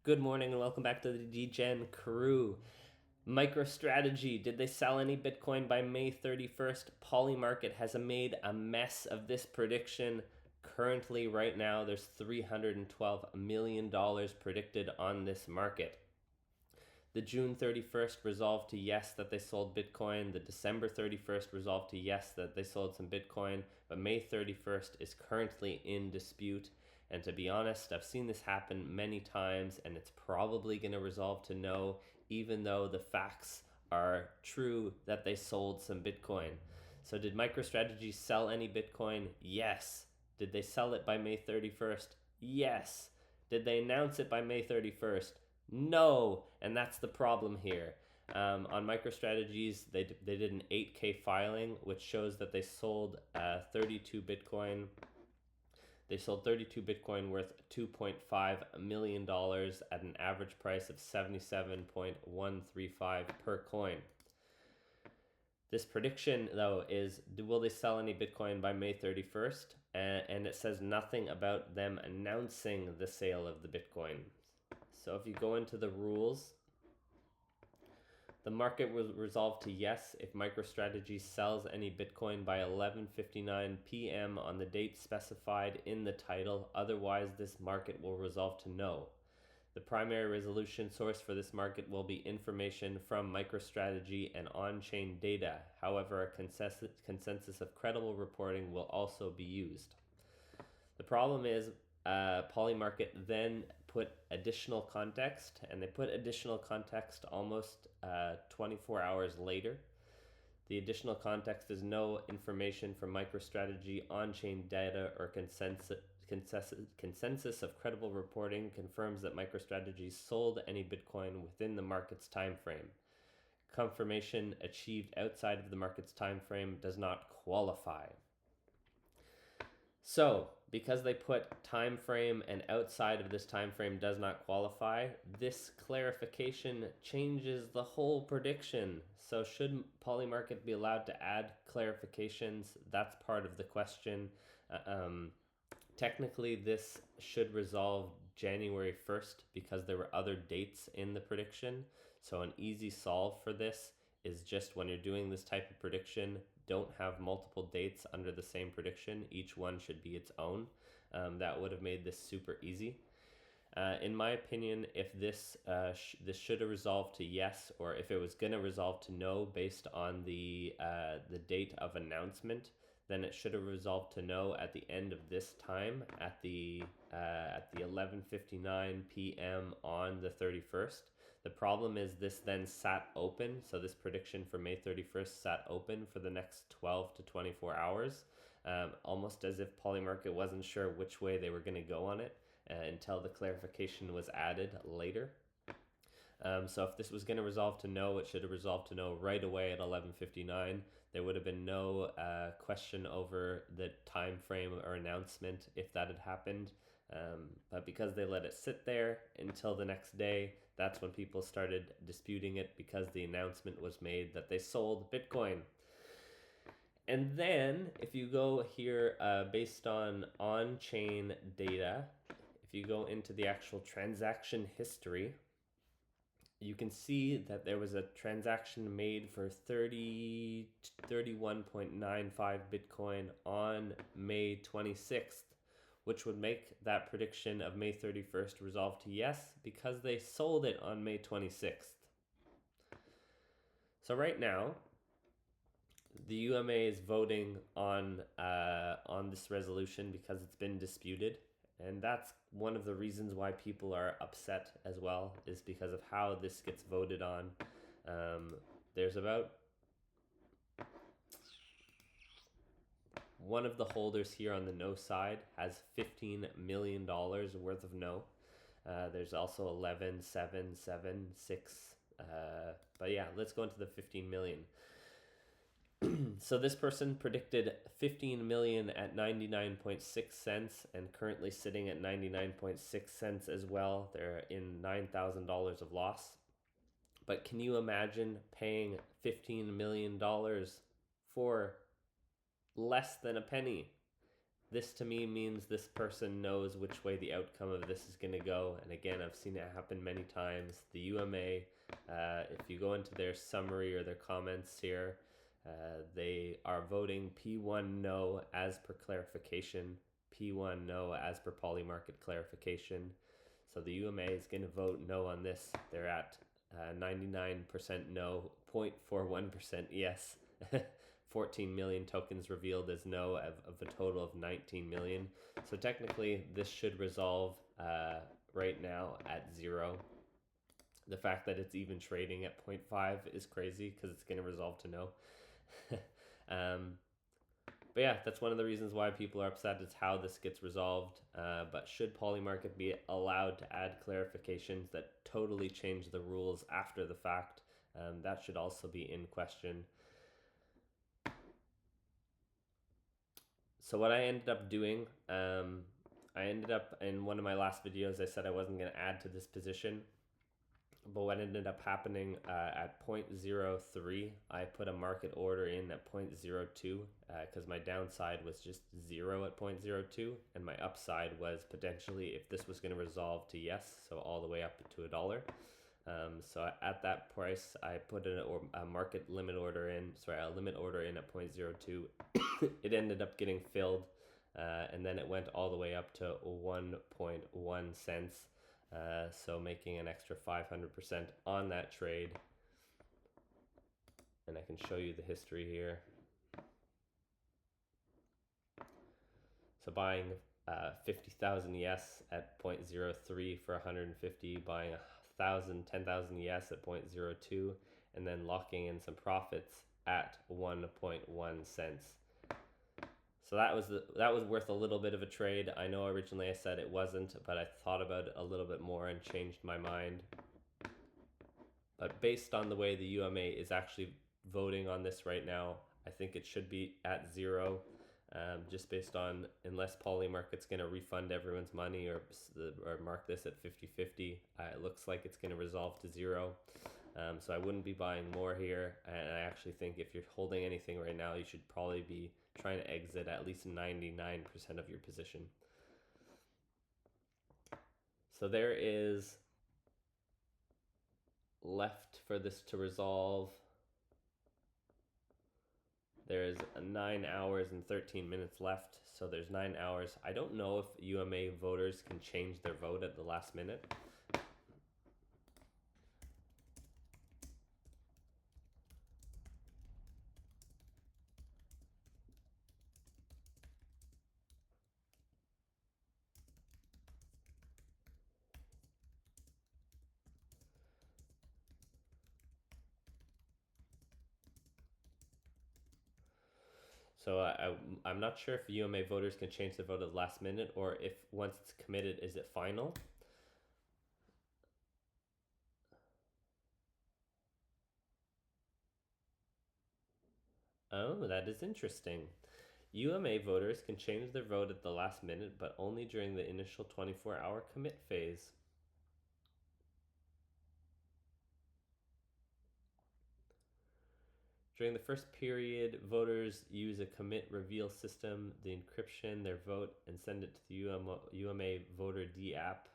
Good morning and welcome back to the DGen crew. MicroStrategy, did they sell any Bitcoin by May 31st? Polymarket has made a mess of this prediction. Currently, right now, there's $312 million predicted on this market. The June 31st resolved to yes that they sold Bitcoin. The December 31st resolved to yes that they sold some Bitcoin. But May 31st is currently in dispute. And to be honest, I've seen this happen many times, and it's probably going to resolve to no, even though the facts are true that they sold some Bitcoin. So did MicroStrategy sell any Bitcoin? Yes. Did they sell it by May 31st? Yes. Did they announce it by May 31st? No. And that's the problem here. On MicroStrategies, they did an 8K filing, which shows that they sold 32 Bitcoin. They sold 32 Bitcoin worth $2.5 million at an average price of 77.135 per coin. This prediction, though, is will they sell any Bitcoin by May 31st? And it says nothing about them announcing the sale of the Bitcoin. So if you go into the rules, the market will resolve to yes if MicroStrategy sells any Bitcoin by 11:59 p.m. on the date specified in the title. Otherwise, this market will resolve to no. The primary resolution source for this market will be information from MicroStrategy and on-chain data. However, a consensus of credible reporting will also be used. The problem is Polymarket then put additional context, and they put additional context almost 24 hours later. The additional context is no information from MicroStrategy, on-chain data, or consensus of credible reporting confirms that MicroStrategy sold any Bitcoin within the market's time frame. Confirmation achieved outside of the market's time frame does not qualify. So, because they put time frame and outside of this time frame does not qualify, this clarification changes the whole prediction. So should Polymarket be allowed to add clarifications? That's part of the question. Technically, this should resolve January 1st because there were other dates in the prediction. So an easy solve for this is just when you're doing this type of prediction, don't have multiple dates under the same prediction. Each one should be its own. That would have made this super easy. In my opinion, if this should have resolved to yes, or if it was going to resolve to no based on the date of announcement, then it should have resolved to no at the end of this time at the 11:59 p.m. on the 31st. The problem is this then sat open, so this prediction for May 31st sat open for the next 12 to 24 hours, almost as if Polymarket wasn't sure which way they were going to go on it until the clarification was added later. So if this was going to resolve to no, it should have resolved to no right away at 11:59. There would have been no question over the time frame or announcement if that had happened. But because they let it sit there until the next day, that's when people started disputing it because the announcement was made that they sold Bitcoin. And then if you go here based on on-chain data, if you go into the actual transaction history, you can see that there was a transaction made for 31.95 Bitcoin on May 26th, which would make that prediction of May 31st resolve to yes because they sold it on May 26th. So right now, the UMA is voting on this resolution because it's been disputed. And that's one of the reasons why people are upset as well, is because of how this gets voted on. There's about one of the holders here on the no side has $15 million worth of no. There's also 11, 7, 7, 6. But yeah, let's go into the 15 million. So this person predicted 15 million at 99.6 cents and currently sitting at 99.6 cents as well. They're in $9,000 of loss. But can you imagine paying $15 million for less than a penny? This to me means this person knows which way the outcome of this is going to go. And again, I've seen it happen many times. The UMA, if you go into their summary or their comments here, they are voting P1 no as per clarification, P1 no as per Polymarket clarification. So the UMA is going to vote no on this. They're at 99% no, 0.41% yes. 14 million tokens revealed as no of a total of 19 million. So technically this should resolve right now at 0. The fact that it's even trading at 0.5 is crazy because it's going to resolve to no. But yeah, that's one of the reasons why people are upset is how this gets resolved. But should Polymarket be allowed to add clarifications that totally change the rules after the fact, that should also be in question. So what I ended up doing, I ended up in one of my last videos, I said I wasn't going to add to this position. But what ended up happening at 0.03, I put a market order in at 0.02 because my downside was just 0 at 0.02 and my upside was potentially if this was going to resolve to yes, so all the way up to $1. So at that price, I put a market limit order in, a limit order in at 0.02. It ended up getting filled and then it went all the way up to 1.1 cents. So making an extra 500% on that trade. And I can show you the history here. So buying 50,000 yes at 0.03 for 150, buying 10,000 yes at 0.02, and then locking in some profits at 1.1 cents. So that was worth a little bit of a trade. I know originally I said it wasn't, but I thought about it a little bit more and changed my mind. But based on the way the UMA is actually voting on this right now, I think it should be at 0. Just based on, unless Polymarket's going to refund everyone's money or mark this at 50-50, it looks like it's going to resolve to 0. So I wouldn't be buying more here. And I actually think if you're holding anything right now, you should probably be trying to exit at least 99% of your position. So there is left for this to resolve. There's 9 hours and 13 minutes left. So there's 9 hours. I don't know if UMA voters can change their vote at the last minute. So I'm not sure if UMA voters can change their vote at the last minute, or if once it's committed, is it final? Oh, that is interesting. UMA voters can change their vote at the last minute, but only during the initial 24-hour commit phase. During the first period, voters use a commit reveal system, the encryption, their vote, and send it to the UMA Voter D app.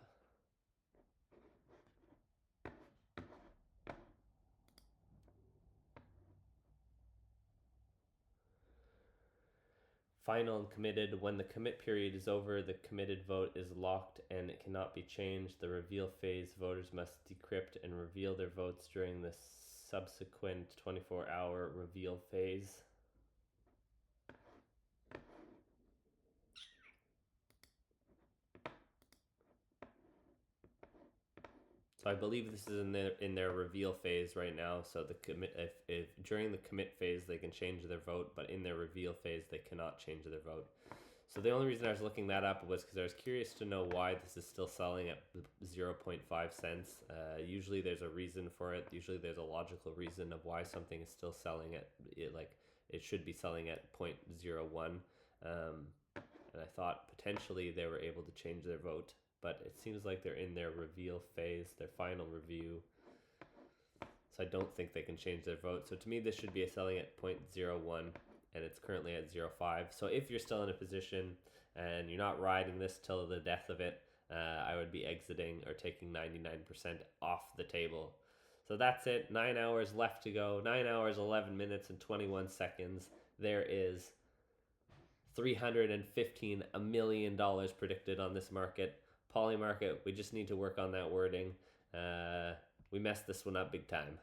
Final and committed. When the commit period is over, the committed vote is locked and it cannot be changed. The reveal phase, voters must decrypt and reveal their votes during the subsequent 24-hour reveal phase. So I believe this is in their reveal phase right now. So the commit, if during the commit phase they can change their vote, but in their reveal phase they cannot change their vote. So the only reason I was looking that up was because I was curious to know why this is still selling at 0.5 cents. Usually there's a reason for it. Usually there's a logical reason of why something is still selling at it should be selling at 0.01. And I thought potentially they were able to change their vote, but it seems like they're in their reveal phase, their final review. So I don't think they can change their vote. So to me, this should be selling at 0.01, and it's currently at 0.5. So if you're still in a position and you're not riding this till the death of it, I would be exiting or taking 99% off the table. So that's it. 9 hours left to go. 9 hours, 11 minutes, and 21 seconds. There is $315 million predicted on this market. Polymarket, we just need to work on that wording. We messed this one up big time.